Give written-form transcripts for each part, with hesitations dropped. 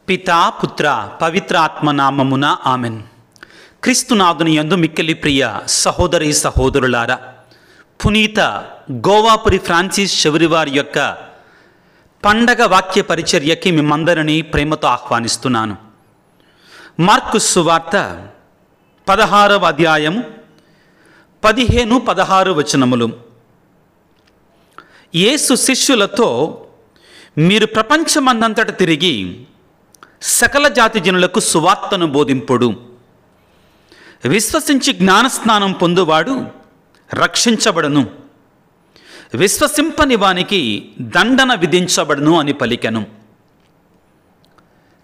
పితా పుత్ర పవిత్ర ఆత్మనామమున ఆమెన్. క్రీస్తునాథుని యందు మిక్కిలి ప్రియ సహోదరి సహోదరులారా, పునీత గోవాపురి ఫ్రాన్సిస్ శబరివారి యొక్క పండగ వాక్య పరిచర్యకి మిమ్మందరినీ ప్రేమతో ఆహ్వానిస్తున్నాను. మార్కు సువార్త 16వ అధ్యాయము 15-16 వచనములు. యేసు శిష్యులతో, మీరు ప్రపంచమందంతట తిరిగి సకల జాతి జనులకు సువార్తను బోధింపుడు. విశ్వసించి జ్ఞానస్నానం పొందువాడు రక్షించబడును, విశ్వసింపని వానికి దండన విధించబడును అని పలికెను.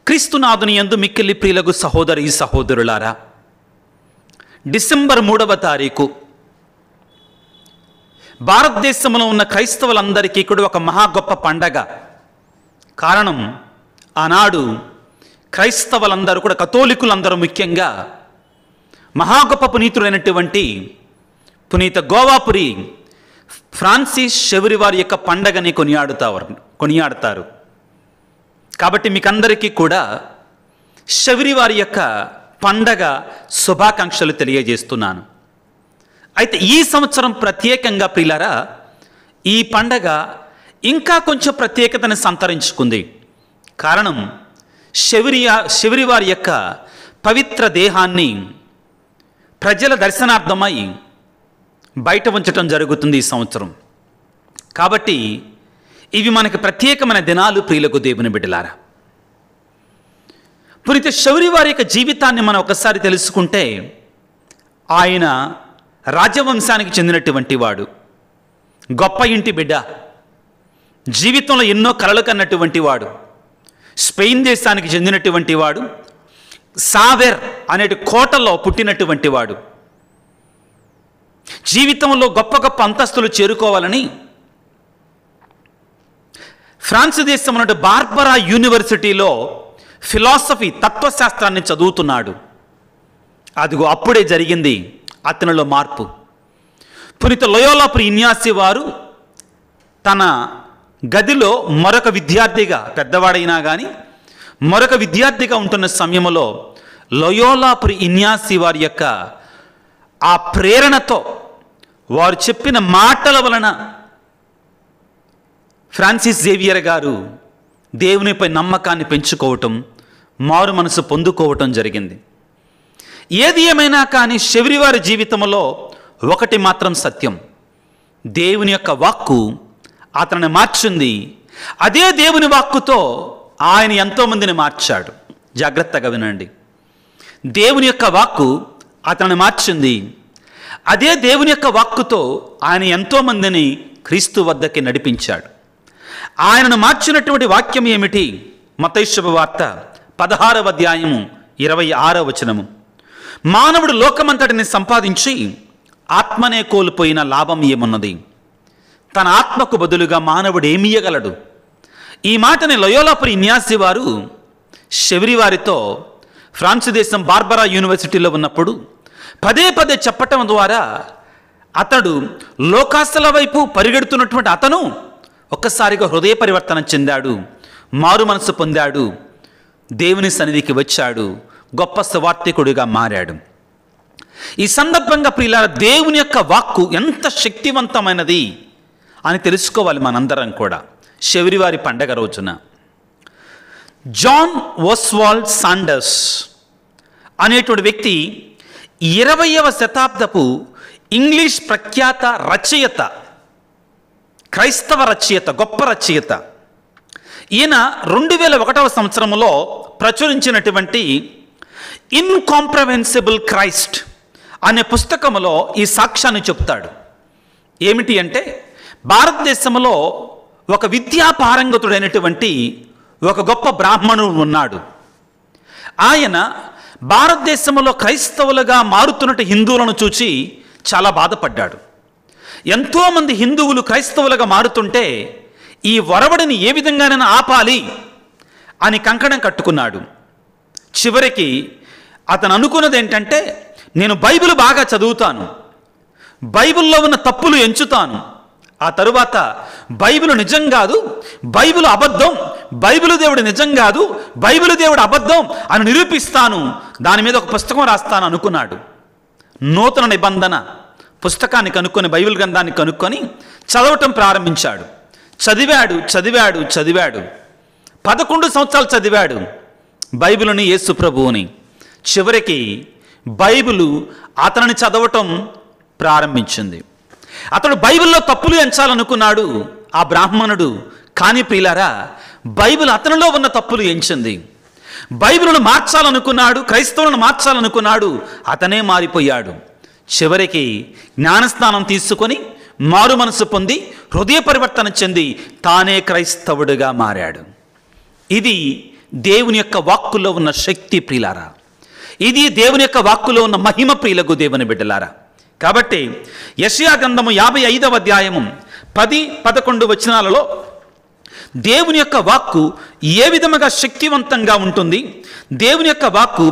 క్రీస్తునాథుని యందు మిక్కిలి ప్రియులకు సహోదరి సహోదరులారా, డిసెంబర్ 3వ తారీఖు భారతదేశంలో ఉన్న క్రైస్తవులందరికీ కూడా ఒక మహా గొప్ప పండగ. కారణం, ఆనాడు క్రైస్తవులందరూ కూడా, కథోలికులందరూ ముఖ్యంగా మహా గొప్ప పునీతుడైనటువంటి పునీత గోవాపురి ఫ్రాన్సిస్ శబరి వారి యొక్క పండగని కొనియాడతారు. కాబట్టి మీకందరికీ కూడా శబరి వారి యొక్క పండగ శుభాకాంక్షలు తెలియజేస్తున్నాను. అయితే ఈ సంవత్సరం ప్రత్యేకంగా ప్రియులారా, ఈ పండగ ఇంకా కొంచెం ప్రత్యేకతను సంతరించుకుంది. కారణం, శబరి వారి యొక్క పవిత్ర దేహాన్ని ప్రజల దర్శనార్థమై బయట ఉంచటం జరుగుతుంది ఈ సంవత్సరం. కాబట్టి ఇవి మనకి ప్రత్యేకమైన దినాలు ప్రియులకు దేవుని బిడ్డలారా. పునీత శబరి వారి యొక్క జీవితాన్ని మనం ఒకసారి తెలుసుకుంటే, ఆయన రాజవంశానికి చెందినటువంటి వాడు, గొప్ప ఇంటి బిడ్డ, జీవితంలో ఎన్నో కలలు కన్నటువంటి వాడు, స్పెయిన్ దేశానికి చెందినటువంటి వాడు, సావెర్ అనే కోటలో పుట్టినటువంటి వాడు, జీవితంలో గొప్ప గొప్ప అంతస్తులు చేరుకోవాలని ఫ్రాన్స్ దేశంలో బార్బరా యూనివర్సిటీలో ఫిలాసఫీ తత్వశాస్త్రాన్ని చదువుతున్నాడు. అదిగో అప్పుడే జరిగింది అతనిలో మార్పు. పునీత లోయోలాపురి ఇన్యాసి వారు తన గదిలో మరొక విద్యార్థిగా, పెద్దవాడైనా కానీ మరొక విద్యార్థిగా ఉంటున్న సమయంలో లోయోలాపురి ఇన్యాసి వారి యొక్క ఆ ప్రేరణతో, వారు చెప్పిన మాటల వలన ఫ్రాన్సిస్ జేవియర్ గారు దేవునిపై నమ్మకాన్ని పెంచుకోవటం, మారు మనసు పొందుకోవటం జరిగింది. ఏది ఏమైనా కానీ శబరి వారి జీవితంలో ఒకటి మాత్రం సత్యం, దేవుని యొక్క వాక్కు అతనిని మార్చింది. అదే దేవుని వాక్కుతో ఆయన ఎంతోమందిని మార్చాడు. జాగ్రత్తగా వినండి. దేవుని యొక్క వాక్కు అతనిని మార్చింది. అదే దేవుని యొక్క వాక్కుతో ఆయన ఎంతోమందిని క్రీస్తు వద్దకి నడిపించాడు. ఆయనను మార్చినటువంటి వాక్యం ఏమిటి? మత్తయి శుభవార్త 16వ అధ్యాయము 26వ వచనము. మానవుడు లోకమంతటిని సంపాదించి ఆత్మనే కోల్పోయిన లాభం ఏమున్నది? తన ఆత్మకు బదులుగా మానవుడు ఏమియగలడు? ఈ మాటని లోయోలాపురి ఇన్యాసి వారు శబరి వారితో ఫ్రాన్స్ దేశం బార్బరా యూనివర్సిటీలో ఉన్నప్పుడు పదే పదే చెప్పటం ద్వారా అతడు లోకాస్తుల వైపు పరిగెడుతున్నటువంటి అతను ఒక్కసారిగా హృదయ పరివర్తన చెందాడు, మారు మనసు పొందాడు, దేవుని సన్నిధికి వచ్చాడు, గొప్ప సువార్తికుడిగా మారాడు. ఈ సందర్భంగా ప్రియులారా, దేవుని యొక్క వాక్కు ఎంత శక్తివంతమైనది అని తెలుసుకోవాలి మనందరం కూడా. శబరి వారి పండగ రోజున జాన్ ఓస్వాల్డ్ సాండర్స్ అనేటువంటి వ్యక్తి 20వ శతాబ్దపు ఇంగ్లీష్ ప్రఖ్యాత రచయిత, క్రైస్తవ రచయిత, గొప్ప రచయిత. ఈయన 2001వ సంవత్సరంలో ప్రచురించినటువంటి ఇన్కాంప్రహెన్సిబుల్ క్రైస్ట్ అనే పుస్తకంలో ఈ సాక్ష్యాన్ని చెప్తాడు. ఏమిటి అంటే, భారతదేశంలో ఒక విద్యాపారంగతుడైనటువంటి ఒక గొప్ప బ్రాహ్మణుడు ఉన్నాడు. ఆయన భారతదేశంలో క్రైస్తవులుగా మారుతున్నట్టు హిందువులను చూచి చాలా బాధపడ్డాడు. ఎంతోమంది హిందువులు క్రైస్తవులుగా మారుతుంటే ఈ వరవడిని ఏ విధంగానైనా ఆపాలి అని కంకణం కట్టుకున్నాడు. చివరికి అతను అనుకున్నది ఏంటంటే, నేను బైబిల్ బాగా చదువుతాను, బైబిల్లో ఉన్న తప్పులు ఎంచుతాను, ఆ తరువాత బైబిల్ నిజం కాదు, బైబిల్ అబద్ధం, బైబిల్ దేవుడు నిజం కాదు, బైబిల్ దేవుడు అబద్ధం అని నిరూపిస్తాను, దాని మీద ఒక పుస్తకం రాస్తాను అనుకున్నాడు. నూతన నిబంధన పుస్తకాన్ని కనుక్కొని, బైబిల్ గ్రంథాన్ని కనుక్కొని చదవటం ప్రారంభించాడు. చదివాడు 11 సంవత్సరాలు చదివాడు బైబిల్ని, యేసు ప్రభువుని. చివరికి బైబిలు అతనిని చదవటం ప్రారంభించింది. అతడు బైబిల్లో తప్పులు ఎంచాలనుకున్నాడు ఆ బ్రాహ్మణుడు. కానీ ప్రియులారా, బైబిల్ అతనిలో ఉన్న తప్పులు ఎంచింది. బైబిల్ను మార్చాలనుకున్నాడు, క్రైస్తవులను మార్చాలనుకున్నాడు, అతనే మారిపోయాడు. చివరికి జ్ఞానస్నానం తీసుకొని మారు మనసు పొంది హృదయ పరివర్తన చెంది తానే క్రైస్తవుడిగా మారాడు. ఇది దేవుని యొక్క వాక్కులో ఉన్న శక్తి ప్రియులారా, ఇది దేవుని యొక్క వాక్కులో ఉన్న మహిమ ప్రియులకు దేవుని బిడ్డలారా. కాబట్టి యెషయా గ్రంథము 55వ అధ్యాయము 10-11 వచనాలలో దేవుని యొక్క వాక్కు ఏ విధముగా శక్తివంతంగా ఉంటుంది, దేవుని యొక్క వాక్కు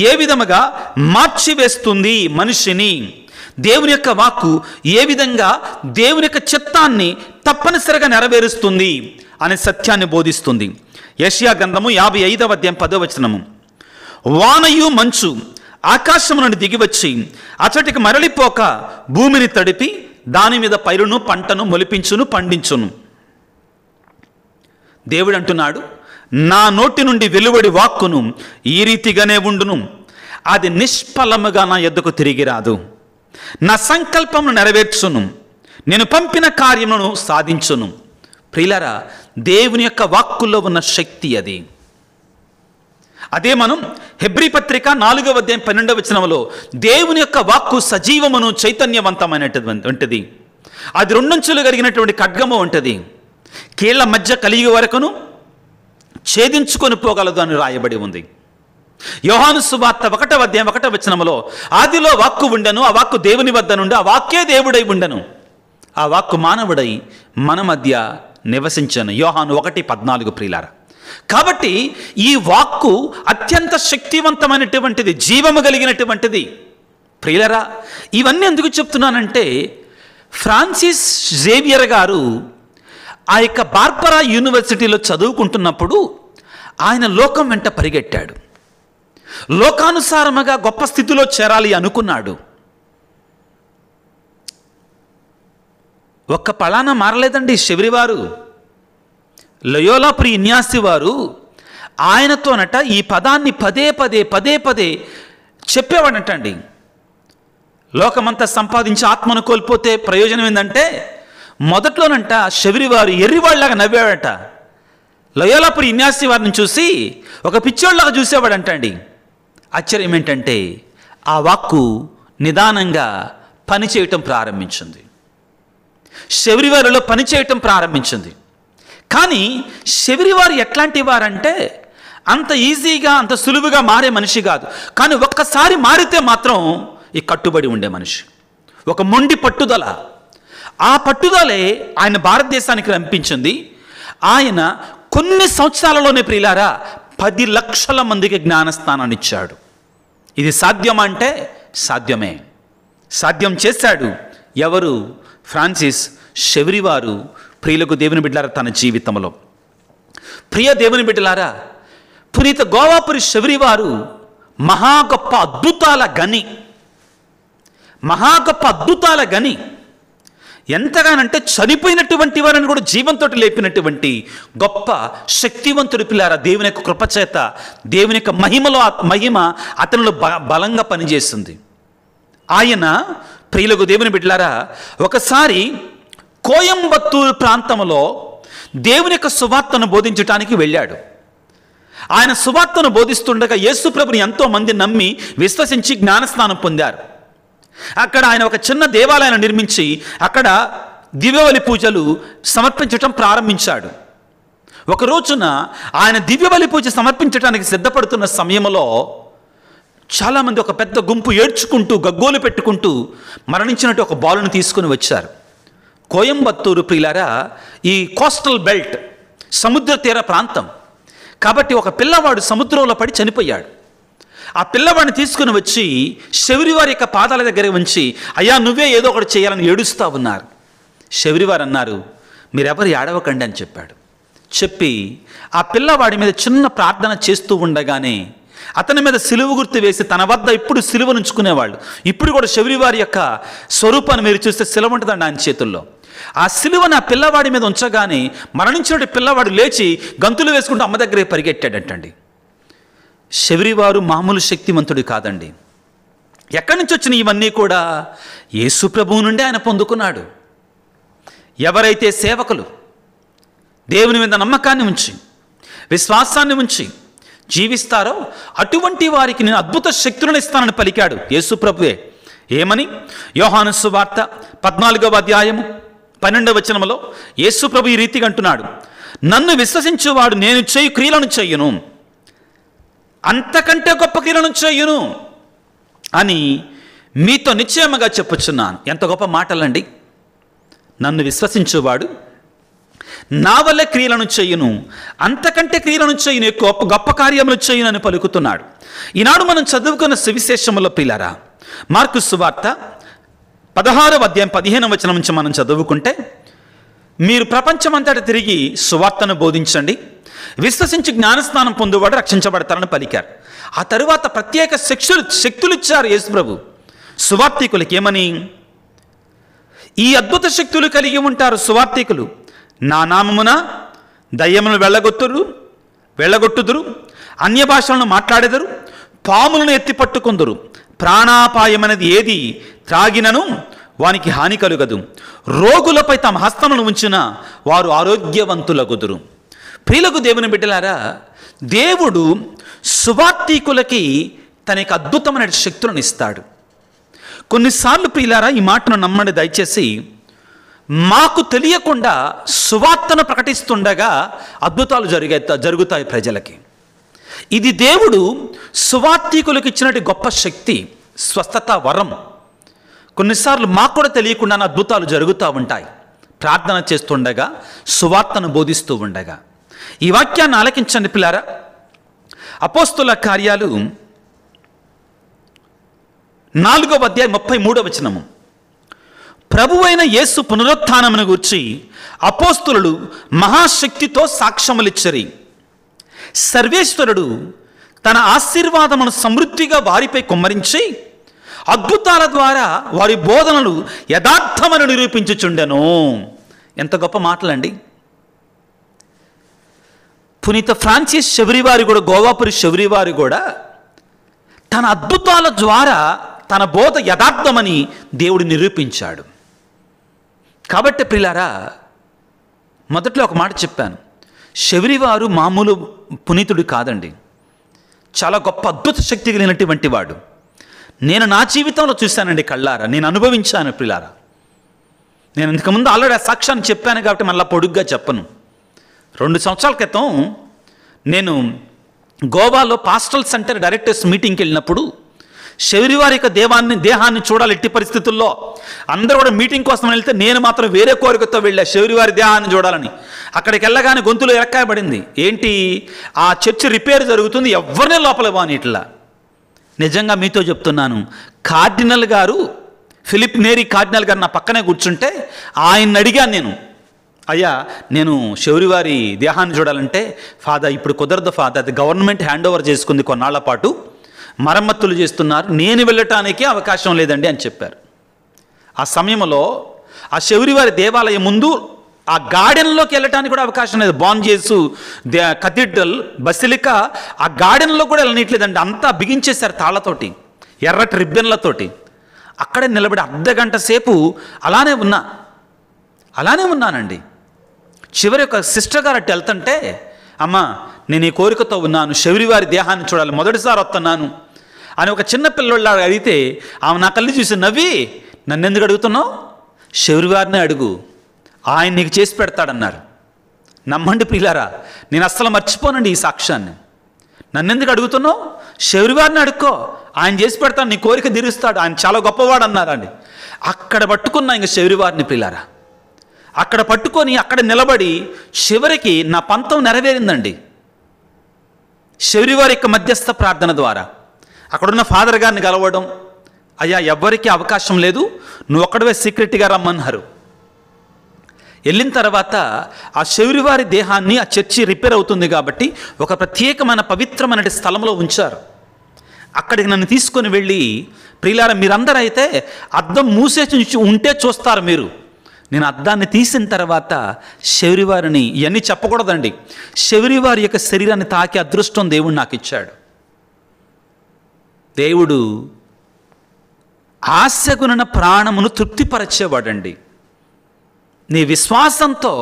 ఏ విధముగా మార్చివేస్తుంది మనిషిని, దేవుని యొక్క వాక్కు ఏ విధంగా దేవుని యొక్క చిత్తాన్ని తప్పనిసరిగా నెరవేరుస్తుంది అనే సత్యాన్ని బోధిస్తుంది. యెషయా గ్రంథము 55వ అధ్యాయం 10వ వచనము, వానయు మంచు ఆకాశము నుండి దిగివచ్చి అచటికి మరలిపోక భూమిని తడిపి దాని మీద పైరును పంటను మొలిపించును పండించును. దేవుడు అంటున్నాడు, నా నోటి నుండి వెలువడి వాక్కును ఈ రీతిగానే ఉండును, అది నిష్ఫలముగా నా యొద్దకు తిరిగి రాదు, నా సంకల్పమును నెరవేర్చును, నేను పంపిన కార్యమును సాధించును. ప్రియులారా, దేవుని యొక్క వాక్కులో ఉన్న శక్తి అది. అదే మనం హెబ్రీ పత్రిక 4వ అధ్యాయం 12వ వచనంలో దేవుని యొక్క వాక్కు సజీవమును చైతన్యవంతమైనటువంటిది, అది 2 అంచులు కలిగినటువంటి ఖడ్గము ఉంటుంది, కీళ్ల మధ్య కలిగి వరకును ఛేదించుకొని పోగలదు అని రాయబడి ఉంది. యోహాను సువార్త 1వ అధ్యాయం 1వ వచనంలో ఆదిలో వాక్కు ఉండెను, ఆ వాక్కు దేవుని వద్ద నుండి, ఆ వాక్కే దేవుడై ఉండెను, ఆ వాక్కు మానవుడై మన మధ్య నివసించను. యోహాను 1:14 ప్రియులారా. కాబట్టి ఈ వాక్కు అత్యంత శక్తివంతమైనటువంటిది, జీవము కలిగినటువంటిది ప్రియులరా. ఇవన్నీ ఎందుకు చెప్తున్నానంటే, ఫ్రాన్సిస్ జేవియర్ గారు ఆ యొక్క బార్బరా యూనివర్సిటీలో చదువుకుంటున్నప్పుడు ఆయన లోకం వెంట పరిగెట్టాడు, లోకానుసారముగా గొప్ప స్థితిలో చేరాలి అనుకున్నాడు. ఒక్క పళాన మారలేదండి శబరివారు. లయోలా ఇన్యాసి వారు ఆయనతోనట ఈ పదాన్ని పదే పదే చెప్పేవాడటండి. లోకమంతా సంపాదించి ఆత్మను కోల్పోతే ప్రయోజనం ఏంటంటే, మొదట్లోనంట శబరివారు ఎర్రివాళ్ళలాగా నవ్వాడట. లయోలా ఇన్యాసి వారిని చూసి ఒక పిచ్చోళ్ళలాగా చూసేవాడంటండి. ఆశ్చర్యం ఏంటంటే, ఆ వాక్కు నిదానంగా పనిచేయటం ప్రారంభించింది, శబరివారిలో పనిచేయటం ప్రారంభించింది. కానీ శబరివారు ఎట్లాంటి వారంటే, అంత ఈజీగా అంత సులువుగా మారే మనిషి కాదు. కానీ ఒక్కసారి మారితే మాత్రం ఈ కట్టుబడి ఉండే మనిషి, ఒక మొండి పట్టుదల. ఆ పట్టుదలే ఆయన భారతదేశానికి రంపించింది. ఆయన కొన్ని సంవత్సరాలలోనే ప్రియులారా 10 లక్షల మందికి జ్ఞానస్నానాన్ని ఇచ్చాడు. ఇది సాధ్యమా అంటే సాధ్యమే, సాధ్యం చేశాడు. ఎవరు? ఫ్రాన్సిస్ శబరివారు. ప్రియులకు దేవుని బిడ్డలారా, తన జీవితంలో ప్రియ దేవుని బిడ్డలారా, పునీత గోవాపురి శబరివారు మహా గొప్ప అద్భుతాల గని. ఎంతగానంటే చనిపోయినటువంటి వారిని కూడా జీవంతో లేపినటువంటి గొప్ప శక్తివంతుడి పిల్లారా. దేవుని యొక్క కృపచేత, దేవుని యొక్క మహిమ అతనిలో బలంగా పనిచేస్తుంది. ఆయన ప్రియులకు దేవుని బిడ్డలారా, ఒకసారి కోయంబత్తూరు ప్రాంతంలో దేవుని యొక్క సువార్తను బోధించడానికి వెళ్ళాడు. ఆయన సువార్తను బోధిస్తుండగా యేసు ప్రభుని ఎంతోమంది నమ్మి విశ్వసించి జ్ఞానస్నానం పొందారు. అక్కడ ఆయన ఒక చిన్న దేవాలయాన్ని నిర్మించి అక్కడ దివ్యబలి పూజలు సమర్పించటం ప్రారంభించాడు. ఒక రోజున ఆయన దివ్యబలి పూజ సమర్పించడానికి సిద్ధపడుతున్న సమయంలో చాలామంది, ఒక పెద్ద గుంపు ఏడ్చుకుంటూ గగ్గోలు పెట్టుకుంటూ మరణించినట్టు ఒక బాలును తీసుకుని వచ్చారు. కోయంబత్తూరు ప్రియులారా, ఈ కోస్టల్ బెల్ట్, సముద్ర తీర ప్రాంతం కాబట్టి ఒక పిల్లవాడు సముద్రంలో పడి చనిపోయాడు. ఆ పిల్లవాడిని తీసుకుని వచ్చి శబరివారి యొక్క పాదాల దగ్గర ఉంచి, అయ్యా నువ్వే ఏదో ఒకటి చేయాలని ఏడుస్తూ ఉన్నారు. శబరివారు అన్నారు, మీరెవరు ఏడవకండి అని చెప్పాడు. చెప్పి ఆ పిల్లవాడి మీద చిన్న ప్రార్థన చేస్తూ ఉండగానే అతని మీద సిలువ గుర్తు వేసి తన వద్ద ఇప్పుడు సిలువ ఉంచుకునేవాళ్ళు. ఇప్పుడు కూడా శబరివారి యొక్క స్వరూపాన్ని మీరు చూస్తే సిలువ ఉంటుందండి ఆయన చేతుల్లో. ఆ సిలువను ఆ పిల్లవాడి మీద ఉంచగానే మరణించిన పిల్లవాడు లేచి గంతులు వేసుకుంటూ అమ్మ దగ్గరే పరిగెట్టాడంటండి. శబరివారు మామూలు శక్తివంతుడు కాదండి. ఎక్కడి నుంచి వచ్చిన ఇవన్నీ కూడా యేసు ప్రభువు నుండి ఆయన పొందుకున్నాడు. ఎవరైతే సేవకులు దేవుని మీద నమ్మకాన్ని ఉంచి విశ్వాసాన్ని ఉంచి జీవిస్తారో అటువంటి వారికి నేను అద్భుత శక్తులను ఇస్తానని పలికాడు యేసు ప్రభువే. ఏమని? యోహాను సువార్త 14వ అధ్యాయము 12వ వచనములో యేసు ప్రభు ఈ రీతిగా అంటున్నాడు, నన్ను విశ్వసించువాడు నేను చేయు క్రియలను చెయ్యును, అంతకంటే గొప్ప క్రియలను చెయ్యును అని మీతో నిశ్చయముగా చెప్పుచున్నాను. ఎంత గొప్ప మాటలండి. నన్ను విశ్వసించువాడు నా వల్ల క్రియలను చెయ్యును, అంతకంటే క్రియలను చెయ్యును, ఎక్కువ గొప్ప కార్యములు చెయ్యును అని పలుకుతున్నాడు. ఈనాడు మనం చదువుకున్న సువిశేషములో ప్రియులారా, మార్కు సువార్త 16వ అధ్యాయం 15వ వచనం నుంచి మనం చదువుకుంటే, మీరు ప్రపంచమంతటా తిరిగి సువార్తను బోధించండి, విశ్వసించి జ్ఞానస్నానం పొందువాడు రక్షించబడతారని పలికారు. ఆ తరువాత ప్రత్యేక శక్తులు ఇచ్చారు యేసు ప్రభు సువార్తికులకి. ఏమని? ఈ అద్భుత శక్తులు కలిగి ఉంటారు సువార్తికులు. నా నామమున దయ్యములను వెళ్ళగొట్టుదురు, అన్య భాషలను మాట్లాడెదరు, పాములను ఎత్తి పట్టుకొందురు, ప్రాణాపాయమనేది ఏది త్రాగినను వానికి హాని కలుగదు, రోగులపై తమ హస్తములను ఉంచిన వారు ఆరోగ్యవంతులగుదురు. ప్రియులకు దేవుని బిడ్డలారా, దేవుడు సువార్తికులకి తన యొక్క అద్భుతమైన శక్తులను ఇస్తాడు. కొన్నిసార్లు ప్రియులారా, ఈ మాటను నమ్మండి దయచేసి, మాకు తెలియకుండా సువార్తను ప్రకటిస్తుండగా అద్భుతాలు జరుగుతాయి ప్రజలకి. ఇది దేవుడు సువార్తికులకు ఇచ్చినటువంటి గొప్ప శక్తి, స్వస్థత వరం. కొన్నిసార్లు మాకు కూడా తెలియకుండా అద్భుతాలు జరుగుతూ ఉంటాయి ప్రార్థన చేస్తుండగా, సువార్తను బోధిస్తూ ఉండగా. ఈ వాక్యాన్ని ఆలకించండి పిల్లారా. అపోస్తుల కార్యాలు 4వ అధ్యాయం 33వ వచనము. ప్రభువైన యేసు పునరుత్థానమును గూర్చి అపోస్తులు మహాశక్తితో సాక్ష్యములిచ్చరి. సర్వేశ్వరుడు తన ఆశీర్వాదమును సమృద్ధిగా వారిపై కుమ్మరించి అద్భుతాల ద్వారా వారి బోధనలు యథార్థమని నిరూపించుచుండెను. ఎంత గొప్ప మాటలండి. పునీత ఫ్రాన్సిస్ శబరివారి కూడా, గోవాపురి శబరివారి కూడా తన అద్భుతాల ద్వారా తన బోధ యథార్థమని దేవుడు నిరూపించాడు. కాబట్టి ప్రియులారా, మొదట్లో ఒక మాట చెప్పాను, శబరివారు మామూలు పునీతుడు కాదండి, చాలా గొప్ప అద్భుత శక్తి కలిగినటువంటి వాడు. నేను నా జీవితంలో చూశానండి కళ్ళారా, నేను అనుభవించాను ప్రియులారా. నేను ఇంతకుముందు ఆల్రెడీ ఆ సాక్ష్యాన్ని చెప్పాను కాబట్టి మళ్ళీ పొడుగ్గా చెప్పను. 2 సంవత్సరాల క్రితం నేను గోవాలో పాస్టల్ సెంటర్ డైరెక్టర్స్ మీటింగ్కి వెళ్ళినప్పుడు శబరివారి యొక్క దేహాన్ని చూడాలి ఎట్టి పరిస్థితుల్లో. అందరూ కూడా మీటింగ్ కోసం వెళ్తే నేను మాత్రం వేరే కోరికతో వెళ్ళా శబరివారి దేహాన్ని చూడాలని. అక్కడికి వెళ్ళగానే గొంతులో ఎరక్కాయబడింది. ఏంటి? ఆ చర్చ్ రిపేర్ జరుగుతుంది, ఎవరినే లోపల వాని ఇట్లా. నిజంగా మీతో చెప్తున్నాను, కార్డినల్ గారు, ఫిలిప్ నేరీ కార్డినల్ గారు నా పక్కనే కూర్చుంటే ఆయన్ని అడిగాను నేను, అయ్యా నేను శబరివారి దేహాన్ని చూడాలంటే, ఫాదర్ ఇప్పుడు కుదరదు ఫాదర్, అది గవర్నమెంట్ హ్యాండ్ ఓవర్ చేసుకుంది, కొన్నాళ్ల పాటు మరమ్మతులు చేస్తున్నారు, నేను వెళ్ళటానికి అవకాశం లేదండి అని చెప్పారు. ఆ సమయంలో ఆ శబరివారి దేవాలయం ముందు ఆ గార్డెన్లోకి వెళ్ళటానికి కూడా అవకాశం లేదు. బాన్జేసు కథీడ్రల్ బసిలికా ఆ గార్డెన్లో కూడా వెళ్ళనట్లేదండి, అంతా బిగించేశారు తాళ్లతోటి, ఎర్రటి రిబ్బన్లతోటి. అక్కడే నిలబడి అర్ధగంట సేపు అలానే ఉన్నానండి. చివరి ఒక సిస్టర్ గారు అట్టు వెళ్తుంటే, అమ్మా నేను ఈ కోరికతో ఉన్నాను, శబరివారి దేహాన్ని చూడాలి, మొదటిసారి వస్తున్నాను అని ఒక చిన్న పిల్లోళ్ళ అడిగితే ఆమె నా కళ్ళు చూసి నవ్వి, నన్ను ఎందుకు అడుగుతున్నావు, శబరివారిని అడుగు, ఆయన నీకు చేసి పెడతాడన్నారు. నమ్మండి ప్రియులారా, నేను అస్సలు మర్చిపోనండి ఈ సాక్ష్యాన్ని. నన్ను ఎందుకు అడుగుతున్నావు, శబరివారిని అడుక్కో, ఆయన చేసి పెడతాడు, నీ కోరిక తీరుస్తాడు, ఆయన చాలా గొప్పవాడు అన్నారండి. అక్కడ పట్టుకున్నా ఇంక శబరివారిని ప్రియులారా, అక్కడ పట్టుకొని అక్కడ నిలబడి చివరికి నా పంతం నెరవేరిందండి. శబరివారి యొక్క మధ్యస్థ ప్రార్థన ద్వారా అక్కడున్న ఫాదర్ గారిని కలవడం, అయ్యా ఎవ్వరికీ అవకాశం లేదు, నువ్వు ఒక్కడవే సీక్రెట్గా రమ్మన్నారు. వెళ్ళిన తర్వాత ఆ శౌరివారి దేహాన్ని ఆ చర్చి రిపేర్ అవుతుంది కాబట్టి ఒక ప్రత్యేకమైన పవిత్రమైన స్థలంలో ఉంచారు. అక్కడికి నన్ను తీసుకొని వెళ్ళి, ప్రియులారా మీరందరూ అయితే అద్దం మూసేసి ఉంటే చూస్తారు మీరు. నేను అద్దాన్ని తీసిన తర్వాత శౌరివారిని, ఇవన్నీ చెప్పకూడదండి, శౌరివారి యొక్క శరీరాన్ని తాకే అదృష్టం దేవుడు నాకు ఇచ్చాడు. దేవుడు ఆశగుణ ప్రాణమును తృప్తిపరచేవాడండి. నీ విశ్వాసంతో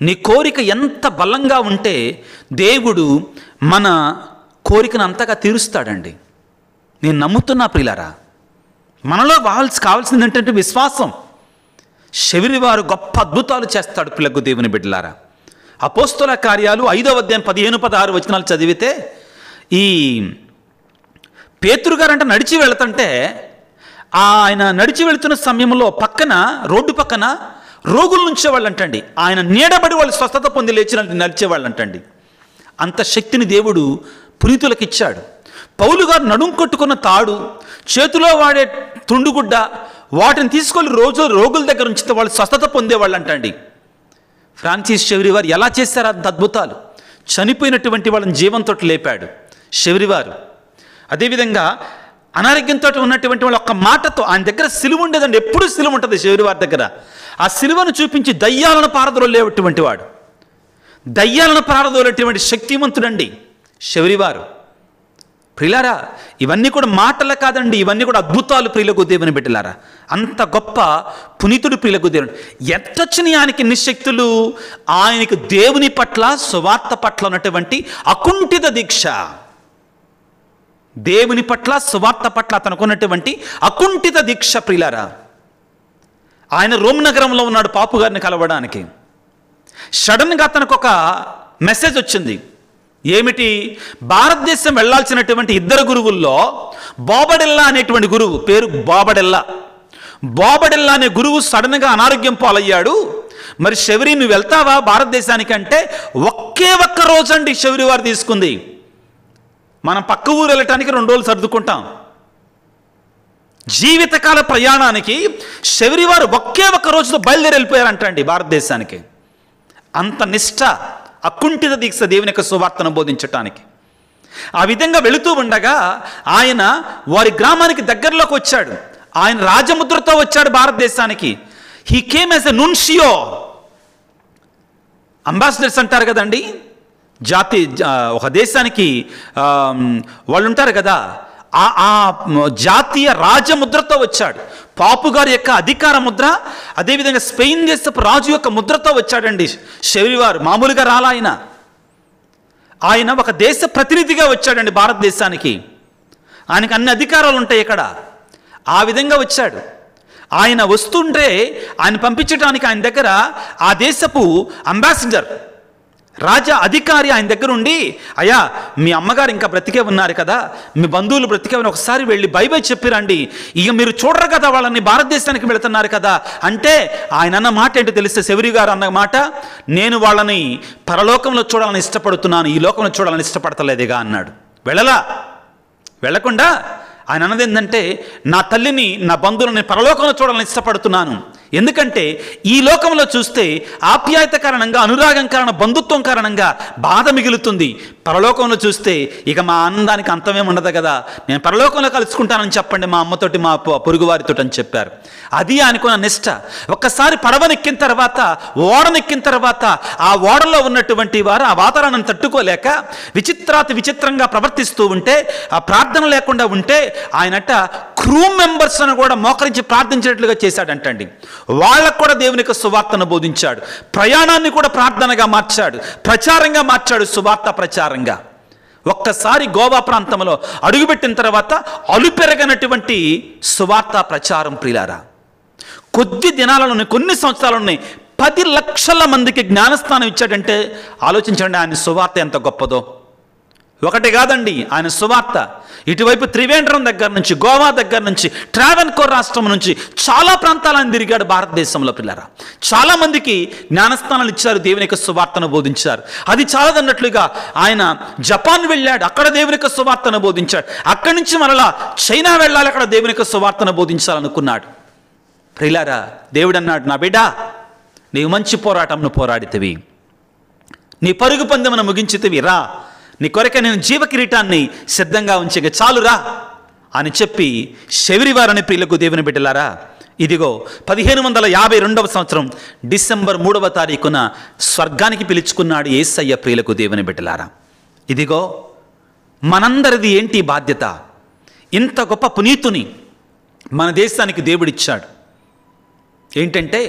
నీ కోరిక ఎంత బలంగా ఉంటే దేవుడు మన కోరికను అంతగా తీరుస్తాడండి. నేను నమ్ముతున్నా ప్రియులారా, మనలో కావాల్సింది ఏంటంటే విశ్వాసం. శౌరివారు గొప్ప అద్భుతాలు చేస్తాడు పిల్లగు దేవుని బిడ్డలారా. అపోస్తల కార్యాలు 5వ అధ్యాయం 15-16 వచనాలు చదివితే, ఈ పేతురు గారంట నడిచి వెళుతుంటే, ఆయన నడిచి వెళుతున్న సమయంలో రోడ్డు పక్కన రోగులు నుంచేవాళ్ళంటండి. ఆయన నీడబడి వాళ్ళు స్వస్థత పొంది లేచినట్టు నడిచేవాళ్ళంటండి. అంత శక్తిని దేవుడు పునీతులకు ఇచ్చాడు. పౌలు గారు నడుం కొట్టుకున్న తాడు, చేతిలో వాడే తుండుగుడ్డ, వాటిని తీసుకొని రోగుల దగ్గర ఉంచితే వాళ్ళు స్వస్థత పొందేవాళ్ళు అంటండి. ఫ్రాన్సిస్ శౌరివారు ఎలా చేశారు అంత అద్భుతాలు? చనిపోయినటువంటి వాళ్ళని జీవంతో లేపాడు శౌరివారు. అదేవిధంగా అనారోగ్యంతో ఉన్నటువంటి వాళ్ళు ఒక్క మాటతో, ఆయన దగ్గర సిలువ ఉండేదండి, ఎప్పుడు సిలువ ఉంటుంది శౌరివారి దగ్గర. ఆ సిలువను చూపించి దయ్యాలను పారదోలేటువంటి వాడు, దయ్యాలను పారదోలేటువంటి శక్తివంతుడండి శౌరివారు. ప్రియులారా, ఇవన్నీ కూడా మాటలు కాదండి, ఇవన్నీ కూడా అద్భుతాలు ప్రియులకు దేవుని బిడ్డలారా. అంత గొప్ప పునీతుడు ప్రియులకు దేవుడు. ఎట్టొచ్చినాయి ఆయనకి నిశక్తులు? ఆయనకు దేవుని పట్ల, సువార్త పట్ల ఉన్నటువంటి అకుంఠిత దీక్ష, దేవుని పట్ల, సువార్త పట్ల అతనుకున్నటువంటి అకుంఠిత దీక్ష ప్రియులారా. ఆయన రోమ్ నగరంలో ఉన్నాడు పాపు గారిని కలవడానికి. సడన్గా అతనికి ఒక మెసేజ్ వచ్చింది. ఏమిటి? భారతదేశం వెళ్ళాల్సినటువంటి 2 గురువుల్లో బాబడెల్లా అనేటువంటి గురువు, పేరు బాబడెల్లా అనే గురువు సడన్గా అనారోగ్యం పాలయ్యాడు. మరి శౌరి నువ్వు వెళ్తావా భారతదేశానికి అంటే, ఒక్క రోజు అండి శౌరి వారు తీసుకుంది. మనం పక్క ఊరు వెళ్ళటానికి 2 రోజులు సర్దుకుంటాం. జీవితకాల ప్రయాణానికి శౌరి వారు ఒక్క రోజుతో బయలుదేరి వెళ్ళిపోయారంటండి భారతదేశానికి. అంత నిష్ఠ, అకుంఠిత దీక్ష దేవుని యొక్క సువార్తను బోధించటానికి. ఆ విధంగా వెళుతూ ఉండగా ఆయన వారి గ్రామానికి దగ్గరలోకి వచ్చాడు. ఆయన రాజముద్రతో వచ్చాడు భారతదేశానికి. He came as a nuncio. Ambassadors అంటారు కదండి, ఒక దేశానికి వాళ్ళు ఉంటారు కదా, ఆ జాతీయ రాజముద్రతో వచ్చాడు. పాపు గారి యొక్క అధికార ముద్ర, అదేవిధంగా స్పెయిన్ దేశపు రాజు యొక్క ముద్రతో వచ్చాడండి శౌరివారు. మామూలుగా రాలా ఆయన ఒక దేశ ప్రతినిధిగా వచ్చాడండి భారతదేశానికి. ఆయనకు అన్ని అధికారాలు ఉంటాయి ఇక్కడ. ఆ విధంగా వచ్చాడు. ఆయన వస్తుంటే ఆయన పంపించడానికి ఆయన దగ్గర ఆ దేశపు అంబాసిడర్, రాజా అధికారి ఆయన దగ్గర ఉండి, అయ్యా మీ అమ్మగారు ఇంకా బ్రతికే ఉన్నారు కదా, మీ బంధువులు బ్రతికే ఉన్నారు, ఒకసారి వెళ్ళి బై చెప్పిరండి, ఇక మీరు చూడరు కదా వాళ్ళని, భారతదేశానికి వెళుతున్నారు కదా అంటే, ఆయన అన్న మాట ఏంటో తెలిస్తే శౌరి గారు అన్న మాట, నేను వాళ్ళని పరలోకంలో చూడాలని ఇష్టపడుతున్నాను, ఈ లోకంలో చూడాలని ఇష్టపడతలేదుగా అన్నాడు. వెళ్ళకుండా ఆయన అన్నది ఏంటంటే, నా తల్లిని, నా బంధువులని పరలోకంలో చూడాలని ఇష్టపడుతున్నాను. ఎందుకంటే ఈ లోకంలో చూస్తే ఆప్యాయత కారణంగా, అనురాగం కారణంగా, బంధుత్వం కారణంగా బాధ మిగులుతుంది. పరలోకంలో చూస్తే ఇక మా ఆనందానికి అంతమేం ఉండదు కదా, నేను పరలోకంలో కలుసుకుంటానని చెప్పండి మా అమ్మతోటి, మా పొరుగువారితో అని చెప్పారు. అది అనుకున్న నిష్ట. ఒక్కసారి పడవనెక్కిన తర్వాత, ఓడనెక్కిన తర్వాత, ఆ ఓడలో ఉన్నటువంటి వారు ఆ వాతావరణం తట్టుకోలేక విచిత్రంగా ప్రవర్తిస్తూ ఉంటే, ఆ ప్రార్థన లేకుండా ఉంటే, ఆయనట క్రూ మెంబర్స్ అని కూడా మోకరించి ప్రార్థించేట్లుగా చేశాడంటండి. వాళ్ళకు కూడా దేవుని యొక్క సువార్తను బోధించాడు. ప్రయాణాన్ని కూడా ప్రార్థనగా మార్చాడు, ప్రచారంగా మార్చాడు, సువార్త ప్రచారంగా. ఒక్కసారి గోవా ప్రాంతంలో అడుగుపెట్టిన తర్వాత అలుపెరగనటువంటి సువార్త ప్రచారం ప్రియులారా. కొద్ది దినాలలోనే, కొన్ని సంవత్సరాలలోనే 10 లక్షల మందికి జ్ఞానస్నానం ఇచ్చాడంటే ఆలోచించండి ఆయన సువార్త ఎంత గొప్పదో. ఒకటి కాదండి ఆయన సువార్త. ఇటువైపు త్రివేంద్రం దగ్గర నుంచి, గోవా దగ్గర నుంచి, ట్రావెన్కోర్ రాష్ట్రం నుంచి చాలా ప్రాంతాలను తిరిగాడు భారతదేశంలో పిల్లరా. చాలా మందికి జ్ఞానస్థానాలు ఇచ్చారు, దేవుని యొక్క సువార్తను బోధించారు. అది చాలదన్నట్లుగా ఆయన జపాన్ వెళ్ళాడు, అక్కడ దేవుని యొక్క సువార్తను బోధించాడు. అక్కడి నుంచి మరలా చైనా వెళ్ళాలి, అక్కడ దేవుని యొక్క సువార్తను బోధించాలనుకున్నాడు. ప్రియులారా, దేవుడు అన్నాడు, నా బిడ్డ నీవు మంచి పోరాటంను పోరాడితివి, నీ పరుగు పందెమును ముగించితివి, రా, నీ కొరకే నేను జీవ కిరీటాన్ని సిద్ధంగా ఉంచక చాలురా అని చెప్పి శెవిరివారని ప్రియులకు దేవుని బిడ్డలారా, ఇదిగో 1552వ సంవత్సరం డిసెంబర్ 3వ తారీఖున స్వర్గానికి పిలుచుకున్నాడు యేసయ్య ప్రియులకు దేవుని బిడ్డలారా. ఇదిగో మనందరిది ఏంటి బాధ్యత? ఇంత గొప్ప పునీతుని మన దేశానికి దేవుడిచ్చాడు. ఏంటంటే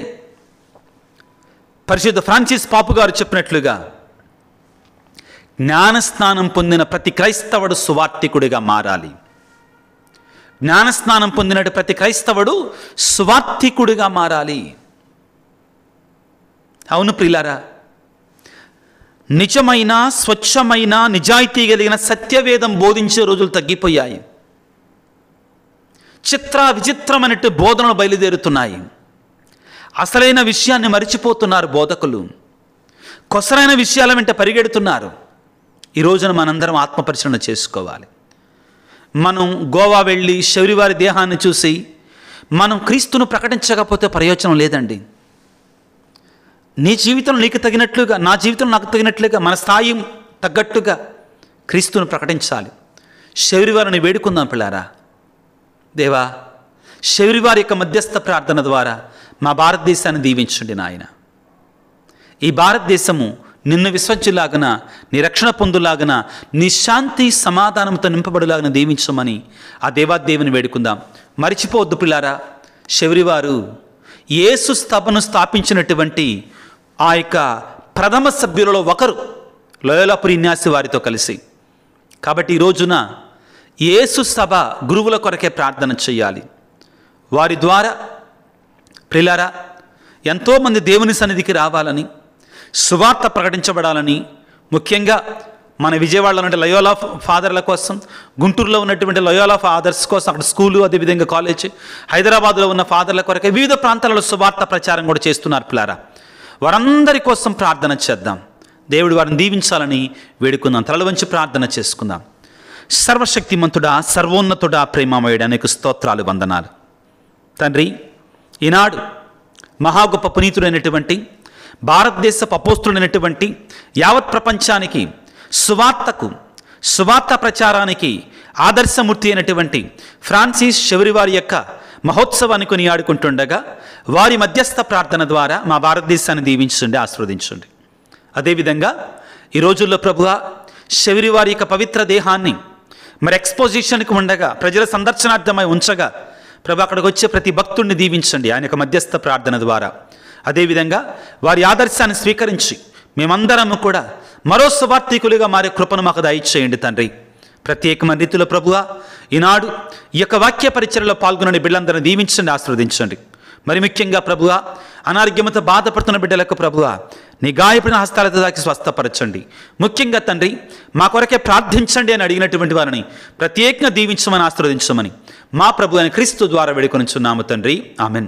పరిశుద్ధ ఫ్రాన్సిస్ పాపు గారు చెప్పినట్లుగా జ్ఞానస్నానం పొందిన ప్రతి క్రైస్తవుడు సువార్తికుడిగా మారాలి. జ్ఞానస్నానం పొందినట్టు ప్రతి క్రైస్తవుడు సువార్తికుడిగా మారాలి. అవును ప్రియులారా, నిజమైన, స్వచ్ఛమైన, నిజాయితీ కలిగిన సత్యవేదం బోధించే రోజులు తగ్గిపోయాయి. చిత్ర విచిత్రమైనట్టు బోధనలు బయలుదేరుతున్నాయి. అసలైన విషయాన్ని మరిచిపోతున్నారు బోధకులు. కొసరైన విషయాల వెంట పరిగెడుతున్నారు. ఈ రోజున మనందరం ఆత్మపరిశీలన చేసుకోవాలి. మనం గోవా వెళ్ళి శౌరివారి దేహాన్ని చూసి మనం క్రీస్తును ప్రకటించకపోతే ప్రయోజనం లేదండి. నీ జీవితం నీకు తగినట్లుగా, నా జీవితం నాకు తగినట్లుగా, మన స్థాయి తగ్గట్టుగా క్రీస్తును ప్రకటించాలి. శౌరివారిని వేడుకుందాం పిల్లారా. దేవా, శౌరివారి యొక్క మధ్యస్థ ప్రార్థన ద్వారా మా భారతదేశాన్ని దీవించండి నాయన. ఈ భారతదేశము నిన్ను విశ్వసించులాగన, నీ రక్షణ పొందులాగన, నీ శాంతి సమాధానంతో నింపబడులాగన దీవించమని ఆ దేవాదేవుని వేడుకుందాం. మరిచిపోవద్దు పిల్లారా, శౌరివారు యేసు సభను స్థాపించినటువంటి ఆ యొక్క ప్రథమ సభ్యులలో ఒకరు, లోయోలా ఇగ్నాసి వారితో కలిసి. కాబట్టి ఈ రోజున యేసు సభ గురువుల కొరకే ప్రార్థన చేయాలి. వారి ద్వారా ప్రియులారా ఎంతోమంది దేవుని సన్నిధికి రావాలని, సువార్త ప్రకటించబడాలని, ముఖ్యంగా మన విజయవాడలో ఉన్న లోయోలా ఫాదర్ల కోసం, గుంటూరులో ఉన్నటువంటి లోయోలా ఫాదర్స్ కోసం అక్కడ స్కూలు, అదేవిధంగా కాలేజ్, హైదరాబాద్లో ఉన్న ఫాదర్ల కొరకే వివిధ ప్రాంతాలలో సువార్త ప్రచారం కూడా చేస్తున్నారు పిల్లారా. వారందరి కోసం ప్రార్థన చేద్దాం. దేవుడు వారిని దీవించాలని వేడుకుందాం. తలలు వంచి ప్రార్థన చేసుకుందాం. సర్వశక్తిమంతుడా, సర్వోన్నతుడా, ప్రేమమయుడా, నీకు స్తోత్రాలు, వందనాలు తండ్రి. ఈనాడు మహా గొప్ప పునీతుడైనటువంటి భారతదేశపు అపోస్తుడైనటువంటి యావత్ ప్రపంచానికి సువార్త ప్రచారానికి ఆదర్శమూర్తి అయినటువంటి ఫ్రాన్సిస్ శౌరివారి యొక్క మహోత్సవాన్ని కొనియాడుకుంటుండగా వారి మధ్యస్థ ప్రార్థన ద్వారా మా భారతదేశాన్ని దీవించండి, ఆశీర్వదించండి. అదేవిధంగా ఈ రోజుల్లో ప్రభువా, శౌరివారి యొక్క పవిత్ర దేహాన్ని మరి ఎక్స్పోజిషన్కి ఉండగా ప్రజల సందర్శనార్థమై ఉంచగా ప్రభు అక్కడికి వచ్చే ప్రతి భక్తుడిని దీవించండి ఆయన యొక్క మధ్యస్థ ప్రార్థన ద్వారా. అదేవిధంగా వారి ఆదర్శాన్ని స్వీకరించి మేమందరము కూడా మరో సువార్తికులుగా మారే కృపను మాకు దయచేయండి తండ్రి. ప్రత్యేకమైన రీతిలో ప్రభువా, ఈనాడు ఈ యొక్క వాక్య పరిచర్యలో పాల్గొనే బిడ్డలందరినీ దీవించండి, ఆశీర్వదించండి. మరి ముఖ్యంగా ప్రభువా, అనారోగ్యంతో బాధపడుతున్న బిడ్డలకు ప్రభువా నీ గాయపడిన హస్తాలతో దాకి స్వస్థపరచండి. ముఖ్యంగా తండ్రి మా కొరకే ప్రార్థించండి అని అడిగినటువంటి వారిని ప్రత్యేకంగా దీవించమని, ఆశీర్వదించమని మా ప్రభు అయిన క్రీస్తు ద్వారా వేడుకొనిచున్నాము తండ్రి. ఆమెన్.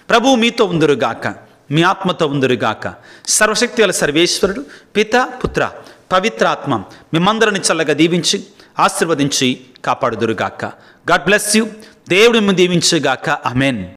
ప్రభువు మీతో ఉందురుగాక, మీ ఆత్మతో ఉందురుగాక. సర్వశక్తి గల సర్వేశ్వరుడు పిత, పుత్ర, పవిత్రాత్మ మిమ్మందరిని చల్లగా దీవించి ఆశీర్వదించి కాపాడుదురుగాక. God bless you. దేవుడు మిమ్మల్ని దీవించుగాక. ఆమెన్.